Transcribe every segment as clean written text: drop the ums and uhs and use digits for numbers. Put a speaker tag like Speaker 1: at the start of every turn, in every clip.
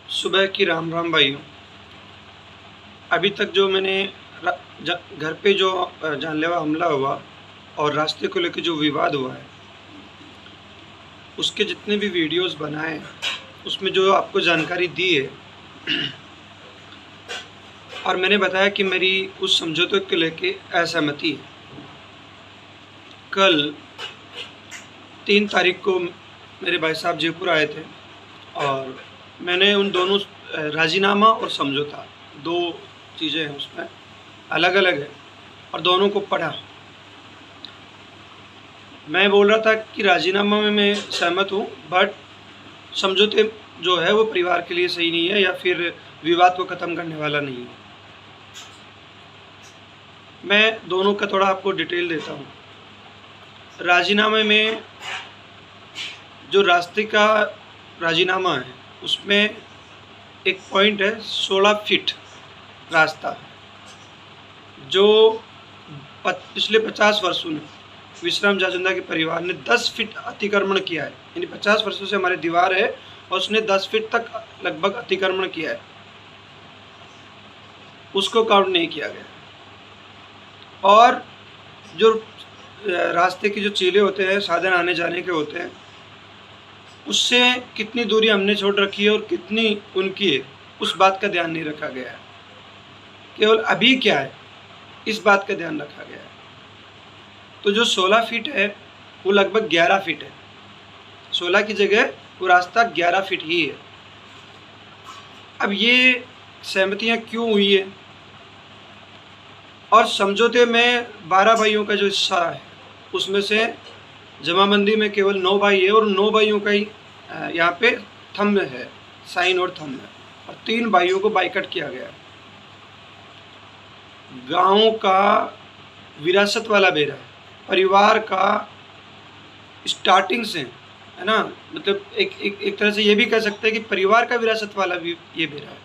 Speaker 1: सुबह की राम राम भाइयों। अभी तक जो मैंने घर पे जो जानलेवा हमला हुआ और रास्ते को लेकर जो विवाद हुआ है, उसके जितने भी वीडियोस बनाए, उसमें जो आपको जानकारी दी है और मैंने बताया कि मेरी उस समझौते को लेके असहमति है। कल 3 तारीख को मेरे भाई साहब जयपुर आए थे और मैंने उन दोनों राजीनामा और समझौता 2 चीज़ें हैं, उसमें अलग अलग है और दोनों को पढ़ा। मैं बोल रहा था कि राजीनामा में मैं सहमत हूँ, बट समझौते जो है वो परिवार के लिए सही नहीं है या फिर विवाद को ख़त्म करने वाला नहीं है। मैं दोनों का थोड़ा आपको डिटेल देता हूँ। राजीनामे में जो रास्ते का राजीनामा है, उसमें एक पॉइंट है 16 फीट रास्ता, जो पिछले 50 वर्षों में विश्राम जाजंदा के परिवार ने 10 फीट अतिक्रमण किया है। यानी 50 वर्षों से हमारी दीवार है और उसने 10 फीट तक लगभग अतिक्रमण किया है, उसको काउंट नहीं किया गया। और जो रास्ते की जो चीले होते हैं, साधन आने जाने के होते हैं, उससे कितनी दूरी हमने छोड़ रखी है और कितनी उनकी है, उस बात का ध्यान नहीं रखा गया है। केवल अभी क्या है, इस बात का ध्यान रखा गया है। तो जो 16 फीट है वो लगभग 11 फीट है। 16 की जगह वो रास्ता 11 फीट ही है। अब ये सहमतियाँ क्यों हुई है? और समझौते में 12 भाइयों का जो हिस्सा है, उसमें से जमाबंदी में केवल 9 भाई है और 9 भाइयों का ही यहाँ पे थंब है, साइन और थंब है, और 3 भाइयों को बाइकआउट किया गया है। गाँव का विरासत वाला बेरा है, परिवार का स्टार्टिंग से, है ना, मतलब एक तरह से ये भी कह सकते हैं कि परिवार का विरासत वाला भी ये बेरा है।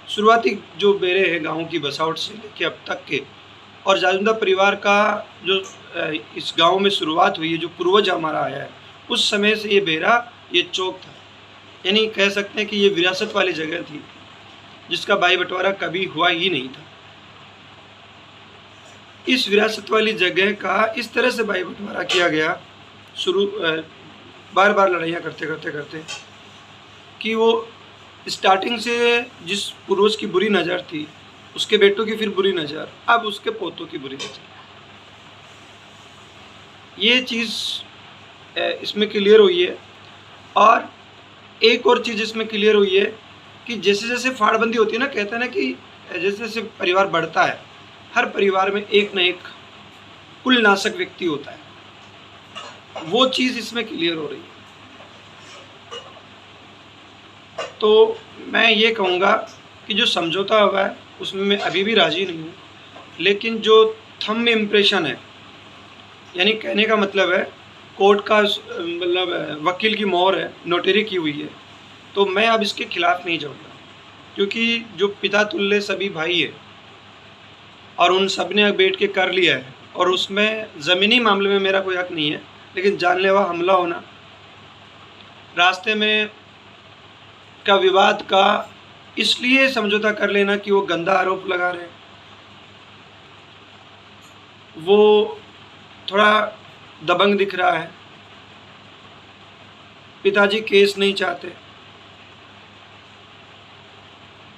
Speaker 1: शुरुआती जो बेरे हैं गाँव की बसावट से लेके अब तक के, और जाजंदा परिवार का जो इस गांव में शुरुआत हुई है, जो पूर्वज हमारा आया है, उस समय से ये बेरा, ये चौक था। यानी कह सकते हैं कि ये विरासत वाली जगह थी जिसका भाई बंटवारा कभी हुआ ही नहीं था। इस विरासत वाली जगह का इस तरह से भाई बंटवारा किया गया, बार बार लड़ाइयाँ करते करते करते, कि वो स्टार्टिंग से जिस पूर्वज की बुरी नज़र थी, उसके बेटों की फिर बुरी नज़र, अब उसके पोतों की बुरी नज़र। ये चीज़ इसमें क्लियर हुई है। और एक और चीज़ इसमें क्लियर हुई है कि जैसे जैसे फाड़बंदी होती है ना, कहते हैं ना कि जैसे जैसे परिवार बढ़ता है, हर परिवार में एक न एक कुलनाशक व्यक्ति होता है। वो चीज़ इसमें क्लियर हो रही है। तो मैं ये कहूँगा कि जो समझौता हुआ है उसमें मैं अभी भी राज़ी नहीं हूँ, लेकिन जो थंब इम्प्रेशन है, यानी कहने का मतलब है कोर्ट का मतलब वकील की मोहर है, नोटरी की हुई है, तो मैं अब इसके खिलाफ़ नहीं जाऊँगा, क्योंकि जो पिता तुल्य सभी भाई है और उन सब ने बैठ के कर लिया है, और उसमें ज़मीनी मामले में मेरा कोई हक नहीं है, लेकिन जानलेवा हमला होना, रास्ते में का विवाद का इसलिए समझौता कर लेना कि वो गंदा आरोप लगा रहे हैं, वो थोड़ा दबंग दिख रहा है, पिताजी केस नहीं चाहते।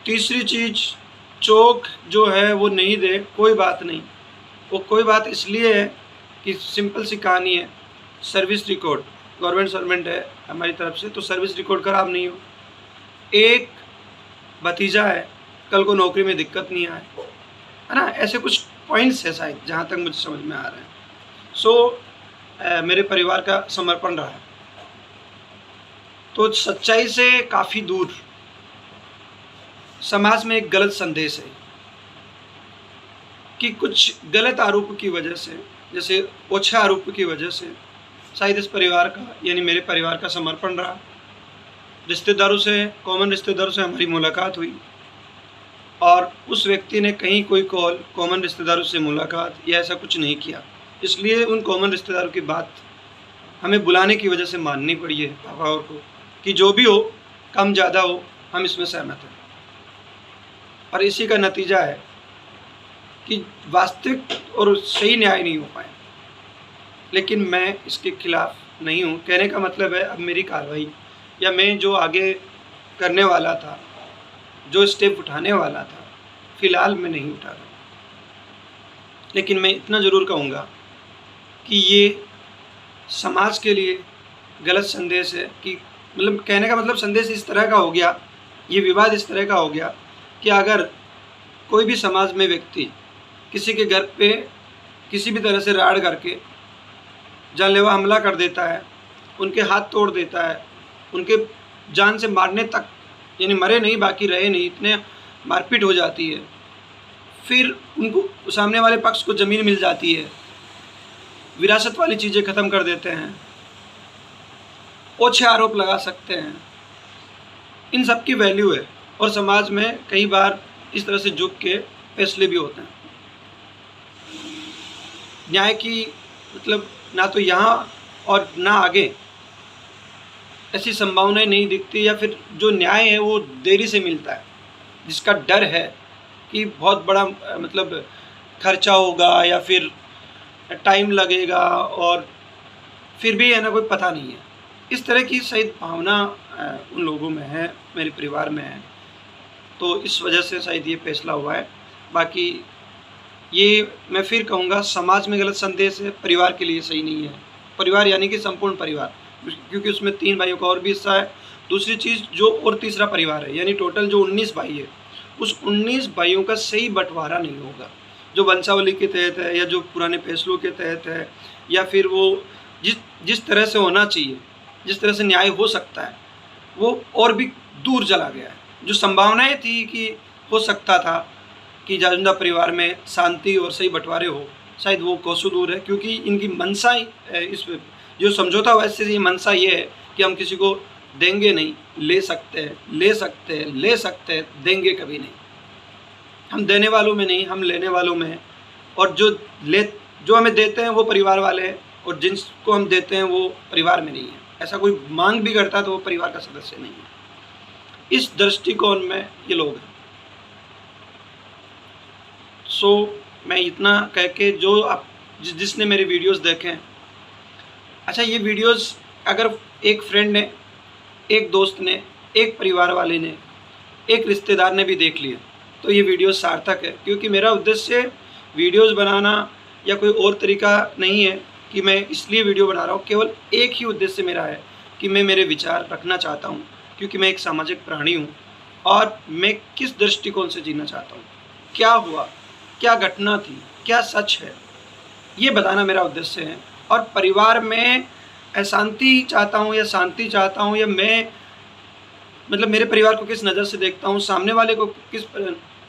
Speaker 1: तीसरी चीज़, चौक जो है वो नहीं दे, कोई बात नहीं, वो कोई बात इसलिए है कि सिंपल सी कहानी है, सर्विस रिकॉर्ड, गवर्नमेंट सर्वेंट है हमारी तरफ से, तो सर्विस रिकॉर्ड खराब नहीं हो। एक भतीजा है, कल को नौकरी में दिक्कत नहीं आए, है ना, ऐसे कुछ पॉइंट्स है शायद, जहाँ तक मुझे समझ में आ रहा है। मेरे परिवार का समर्पण रहा है। तो सच्चाई से काफ़ी दूर समाज में एक गलत संदेश है कि कुछ गलत आरोप की वजह से, जैसे ओछा आरोप की वजह से शायद इस परिवार का, यानी मेरे परिवार का समर्पण रहा। रिश्तेदारों से, कॉमन रिश्तेदारों से हमारी मुलाकात हुई और उस व्यक्ति ने कहीं कोई कॉल कॉमन रिश्तेदारों से मुलाकात या ऐसा कुछ नहीं किया, इसलिए उन कॉमन रिश्तेदारों की बात हमें बुलाने की वजह से माननी पड़ी है पापा और को, कि जो भी हो, कम ज़्यादा हो, हम इसमें सहमत हैं। और इसी का नतीजा है कि वास्तविक और सही न्याय नहीं हो पाया। लेकिन मैं इसके खिलाफ नहीं हूँ। कहने का मतलब है अब मेरी कार्रवाई या मैं जो आगे करने वाला था, जो स्टेप उठाने वाला था, फ़िलहाल मैं नहीं उठा रहा। लेकिन मैं इतना ज़रूर कहूँगा कि ये समाज के लिए गलत संदेश है कि मतलब कहने का मतलब संदेश इस तरह का हो गया, ये विवाद इस तरह का हो गया कि अगर कोई भी समाज में व्यक्ति किसी के घर पे किसी भी तरह से राड़ करके जानलेवा हमला कर देता है, उनके हाथ तोड़ देता है, उनके जान से मारने तक, यानी मरे नहीं बाकी रहे नहीं, इतने मारपीट हो जाती है, फिर उनको सामने वाले पक्ष को ज़मीन मिल जाती है, विरासत वाली चीज़ें ख़त्म कर देते हैं, ओछे आरोप लगा सकते हैं। इन सब की वैल्यू है और समाज में कई बार इस तरह से झुक के फैसले भी होते हैं। न्याय की मतलब ना तो यहाँ और ना आगे ऐसी संभावनाएं नहीं दिखती, या फिर जो न्याय है वो देरी से मिलता है, जिसका डर है कि बहुत बड़ा मतलब खर्चा होगा या फिर टाइम लगेगा, और फिर भी है ना कोई पता नहीं है। इस तरह की शायद भावना उन लोगों में है, मेरे परिवार में है, तो इस वजह से शायद ये फैसला हुआ है। बाकी ये मैं फिर कहूँगा समाज में गलत संदेश है, परिवार के लिए सही नहीं है। परिवार यानी कि संपूर्ण परिवार, क्योंकि उसमें 3 भाइयों का और भी हिस्सा है। दूसरी चीज़ जो और तीसरा परिवार है, यानी टोटल जो 19 भाई है, उस 19 भाइयों का सही बंटवारा नहीं होगा, जो वंशावली के तहत है या जो पुराने फैसलों के तहत है, या फिर वो जिस तरह से होना चाहिए, जिस तरह से न्याय हो सकता है, वो और भी दूर चला गया है। जो संभावनाएं थी कि हो सकता था कि जाजुंदा परिवार में शांति और सही बंटवारे हो, शायद वो कोसों दूर है, क्योंकि इनकी मंशा ही इस जो समझौता हुआ इससे ये मंशा ये है कि हम किसी को देंगे नहीं, ले सकते हैं, ले सकते हैं, ले सकते हैं, देंगे कभी नहीं। हम देने वालों में नहीं, हम लेने वालों में हैं। और जो हमें देते हैं वो परिवार वाले हैं, और जिनको हम देते हैं वो परिवार में नहीं है। ऐसा कोई मांग भी करता है तो वो परिवार का सदस्य नहीं है। इस दृष्टिकोण में ये लोग हैं। मैं इतना कह के जो आप जिसने मेरे वीडियोस देखे, अच्छा ये वीडियोस अगर एक फ्रेंड ने, एक दोस्त ने, एक परिवार वाले ने, एक रिश्तेदार ने भी देख लिया तो ये वीडियो सार्थक है। क्योंकि मेरा उद्देश्य वीडियोस बनाना या कोई और तरीका नहीं है कि मैं इसलिए वीडियो बना रहा हूँ। केवल एक ही उद्देश्य मेरा है कि मैं मेरे विचार रखना चाहता हूँ, क्योंकि मैं एक सामाजिक प्राणी हूँ और मैं किस दृष्टिकोण से जीना चाहता हूँ, क्या हुआ, क्या घटना थी, क्या सच है, ये बताना मेरा उद्देश्य है। और परिवार में अशांति चाहता हूँ या शांति चाहता हूँ, या मैं मतलब मेरे परिवार को किस नज़र से देखता हूँ, सामने वाले को किस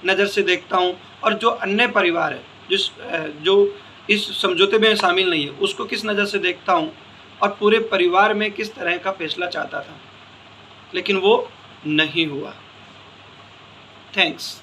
Speaker 1: नज़र से देखता हूँ, और जो अन्य परिवार है जो इस समझौते में शामिल नहीं है उसको किस नज़र से देखता हूँ, और पूरे परिवार में किस तरह का फैसला चाहता था, लेकिन वो नहीं हुआ। थैंक्स।